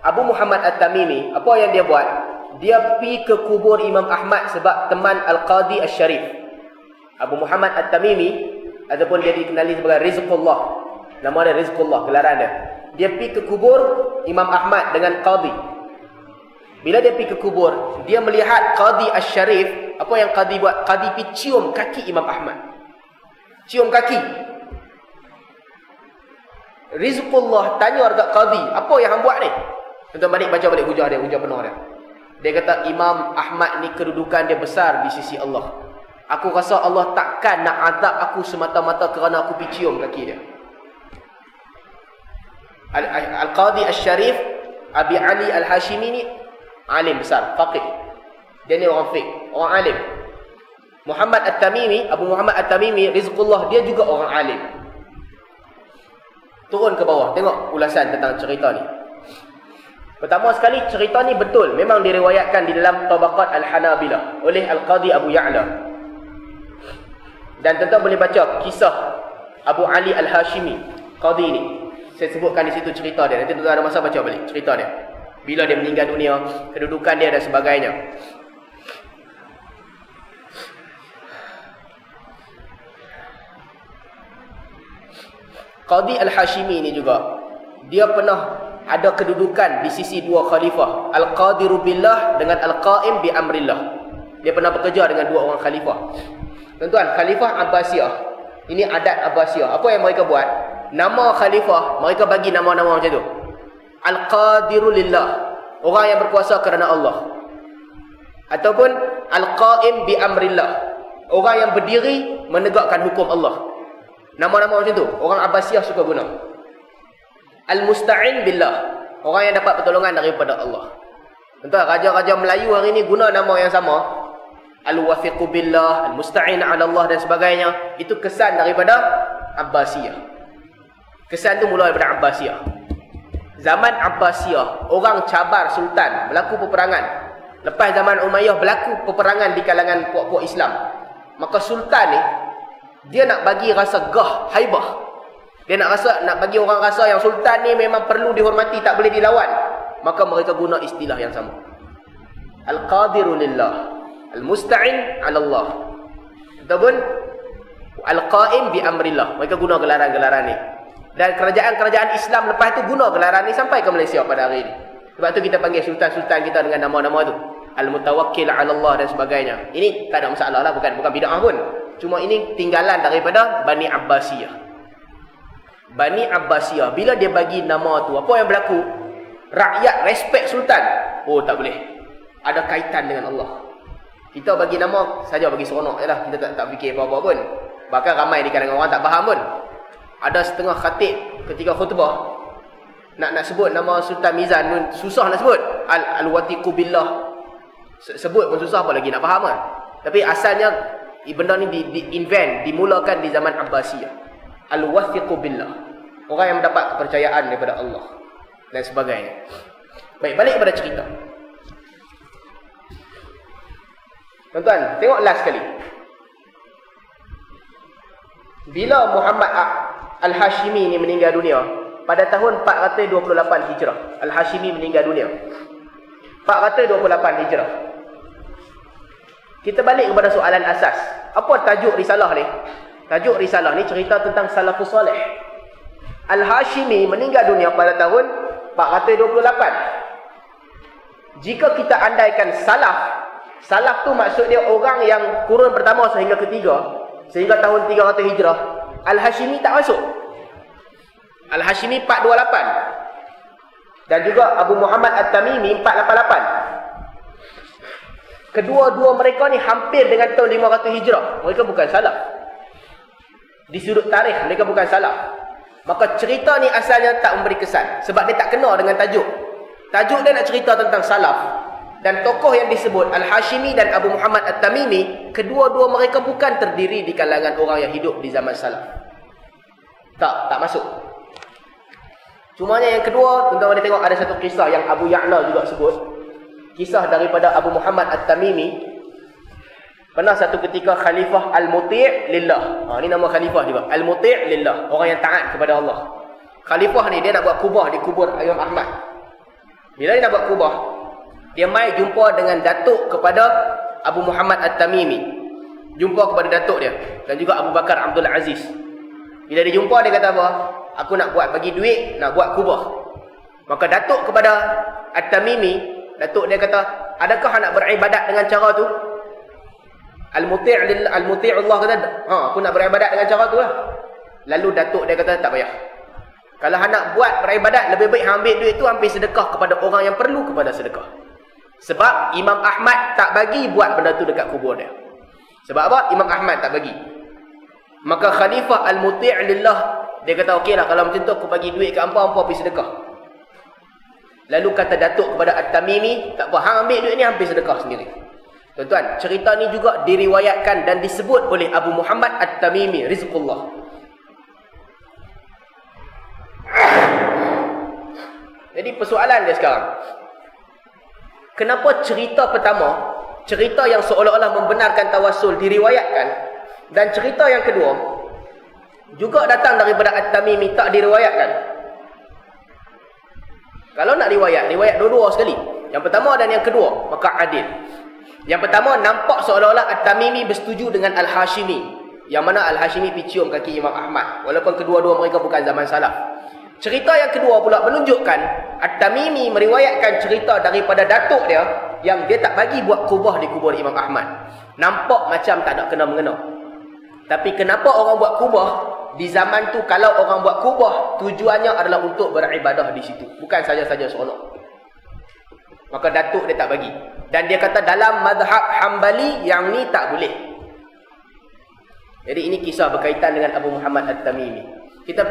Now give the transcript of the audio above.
Abu Muhammad At-Tamimi, apa yang dia buat? Dia pergi ke kubur Imam Ahmad sebab teman Al-Qadi Asy-Syarif. Abu Muhammad At-Tamimi, ataupun dia dikenali sebagai Rizqullah. Nama dia Rizqullah, gelaran dia. Dia pergi ke kubur Imam Ahmad dengan Qadi. Bila dia pergi ke kubur, dia melihat Qadi Asy-Syarif. Apa yang Qadi buat? Qadi pergi cium kaki Imam Ahmad. Cium kaki. Rizqullah tanya dekat Qadi, apa yang hang buat ni? Tuan-tuan balik baca balik hujah dia, hujah penuh dia. Dia kata, Imam Ahmad ni kedudukan dia besar di sisi Allah. Aku rasa Allah takkan nak azab aku semata-mata kerana aku pergi cium kaki dia. Al-Qadi Asy-Syarif Abi Ali Al-Hashimi ni alim besar, faqih. Dia ni orang fiqh, orang alim. Muhammad At-Tamimi, Abu Muhammad At-Tamimi, Rizqullah, dia juga orang alim. Turun ke bawah, tengok ulasan tentang cerita ni. Pertama sekali, cerita ni betul, memang diriwayatkan di dalam Tabaqat Al-Hanabilah oleh Al-Qadi Abu Ya'la. Dan tuan-tuan boleh baca kisah Abu Ali Al-Hashimi, Qadi ni. Saya sebutkan di situ cerita dia. Nanti tuan-tuan ada masa baca balik cerita dia. Bila dia meninggal dunia, kedudukan dia dan sebagainya. Qadi Al-Hashimi ni juga, dia pernah ada kedudukan di sisi dua khalifah, Al-Qadiru Billah dengan Al-Qaim bi Amrillah. Dia pernah bekerja dengan dua orang khalifah. Tuan-tuan, Khalifah Abbasiyah, ini adat Abbasiyah. Apa yang mereka buat? Nama khalifah, mereka bagi nama-nama macam tu. Al-Qadiru Lillah, orang yang berkuasa kerana Allah. Ataupun Al-Qaim bi Amrillah, orang yang berdiri menegakkan hukum Allah. Nama-nama macam tu, orang Abbasiyah suka guna. Al-Musta'in Billah, orang yang dapat pertolongan daripada Allah. Tuan-tuan, raja-raja Melayu hari ni guna nama yang sama. Al-Wathiqu Billah, Al-Musta'in ala Allah dan sebagainya. Itu kesan daripada Abbasiyah. Kesan tu mula daripada Abbasiyah. Zaman Abbasiyah, orang cabar sultan, berlaku peperangan. Lepas zaman Umayyah, berlaku peperangan di kalangan puak-puak Islam. Maka sultan ni, dia nak bagi rasa gah, haibah. Dia nak bagi orang rasa yang sultan ni memang perlu dihormati, tak boleh dilawan. Maka mereka guna istilah yang sama. Al-Qadiru Lillah, Al-Musta'in ala Allah, ataupun Al-Qaim bi Amrillah. Mereka guna gelaran-gelaran ni. Dan kerajaan-kerajaan Islam lepas tu guna gelaran ni sampai ke Malaysia pada hari ni. Sebab tu kita panggil sultan-sultan kita dengan nama-nama tu. Al-Mutawakkil ala Allah dan sebagainya. Ini tak ada masalah lah, bukan bid'ah pun. Cuma ini tinggalan daripada Bani Abbasiyah. Bani Abbasiyah, bila dia bagi nama tu, apa yang berlaku? Rakyat respect sultan. Oh, tak boleh. Ada kaitan dengan Allah. Kita bagi nama saja bagi seronok je lah. Kita tak fikir apa-apa pun. Bahkan ramai di kalangan orang tak faham pun. Ada setengah khatib ketika khutbah nak sebut nama Sultan Mizan pun susah nak sebut. Al-Wathiqu Billah. Sebut pun susah, apa lagi nak faham kan? Tapi asalnya benda ni di-invent, dimulakan di zaman Abbasiyah. Al-Wathiqu Billah, orang yang mendapat kepercayaan daripada Allah dan sebagainya. Baik, balik kepada cerita. Tuan-tuan, tengok last sekali. Bila Muhammad Al-Hashimi ni meninggal dunia pada tahun 428 Hijrah. Al-Hashimi meninggal dunia 428 Hijrah. Kita balik kepada soalan asas. Apa tajuk risalah ni? Tajuk risalah ni cerita tentang salafus soleh. Al-Hashimi meninggal dunia pada tahun 428. Jika kita andaikan salaf tu maksud dia orang yang kurun pertama sehingga ketiga, sehingga tahun 300 Hijrah. Al-Hashimi tak masuk. Al-Hashimi 428. Dan juga Abu Muhammad At-Tamimi 488. Kedua-dua mereka ni hampir dengan tahun 500 Hijrah. Mereka bukan salaf. Di sudut tarikh mereka bukan salaf. Maka cerita ni asalnya tak memberi kesan sebab dia tak kena dengan tajuk. Tajuk dia nak cerita tentang salaf. Dan tokoh yang disebut Al-Hashimi dan Abu Muhammad At-Tamimi, kedua-dua mereka bukan terdiri di kalangan orang yang hidup di zaman salaf. Tak masuk. Cumanya yang kedua, tuan-tuan boleh tengok ada satu kisah yang Abu Ya'la juga sebut. Kisah daripada Abu Muhammad At-Tamimi. Pernah satu ketika Khalifah Al-Muti' Lillah. Ini nama khalifah dia. Al-Muti' Lillah, orang yang taat kepada Allah. Khalifah ni dia nak buat kubah di kubur Imam Ahmad. Bila dia nak buat kubah, dia mai jumpa dengan datuk kepada Abu Muhammad At-Tamimi. Jumpa kepada datuk dia dan juga Abu Bakar Abdul Aziz. Bila dia jumpa, dia kata apa? Aku nak buat bagi duit, nak buat kubah. Maka datuk kepada At-Tamimi, datuk dia kata, adakah nak beribadat dengan cara tu? Al-Muti' Allah kata, aku nak beribadat dengan cara tu lah. Lalu datuk dia kata, tak payah. Kalau nak buat beribadat, lebih baik ambil duit tu, ambil sedekah kepada orang yang perlu kepada sedekah. Sebab Imam Ahmad tak bagi buat benda tu dekat kubur dia. Sebab apa? Imam Ahmad tak bagi. Maka Khalifah Al-Muti' Lillah, dia kata, okey lah, kalau macam tu aku bagi duit ke hampa pergi sedekah. Lalu kata datuk kepada At-Tamimi, tak apa, hang ambil duit ni, ambil sedekah sendiri. Tuan-tuan, cerita ni juga diriwayatkan dan disebut oleh Abu Muhammad At-Tamimi, Rizqullah. Jadi persoalan dia sekarang, kenapa cerita pertama, cerita yang seolah-olah membenarkan tawassul diriwayatkan, dan cerita yang kedua juga datang daripada At-Tamimi tak diriwayatkan? Kalau nak riwayat dua-dua sekali. Yang pertama dan yang kedua, maka adil. Yang pertama, nampak seolah-olah At-Tamimi bersetuju dengan Al-Hashimi, yang mana Al-Hashimi picium kaki Imam Ahmad, walaupun kedua-dua mereka bukan zaman salaf. Cerita yang kedua pula menunjukkan At-Tamimi meriwayatkan cerita daripada datuk dia, yang dia tak bagi buat kubah di kubur Imam Ahmad. Nampak macam tak ada kena-mengena. Tapi kenapa orang buat kubah di zaman tu? Kalau orang buat kubah, tujuannya adalah untuk beribadah di situ, bukan saja-saja seronok. Maka datuk dia tak bagi. Dan dia kata dalam mazhab Hambali yang ni tak boleh. Jadi ini kisah berkaitan dengan Abu Muhammad At-Tamimi. Kita